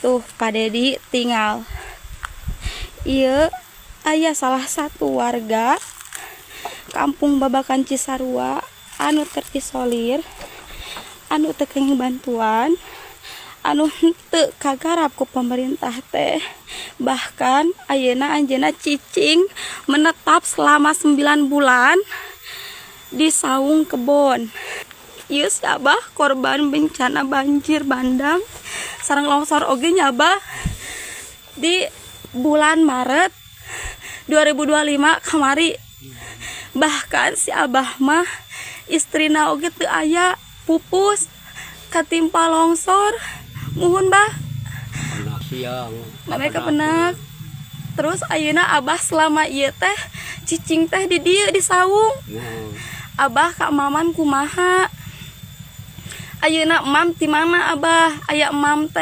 Tuh Pak Dedi tinggal. Iya, aya salah satu warga Kampung Babakan Cisarua anu terisolir, anu teu kenging bantuan, anu teu kagarap ku pemerintah teh. Bahkan ayeuna anjeunna cicing menetap selama 9 bulan di saung kebon. Ieu sabah korban bencana banjir bandang sareng longsor oge nyabah di bulan Maret 2025 kamari. Bahkan si abah mah istrina oge teu aya, pupus katimpa longsor. Muhun bah mereka penak. Terus ayeuna abah selama ieu teh cicing teh di dieu di saung. Abah ka maman kumaha? Ayeuna emam ti mana abah? Aya emam teh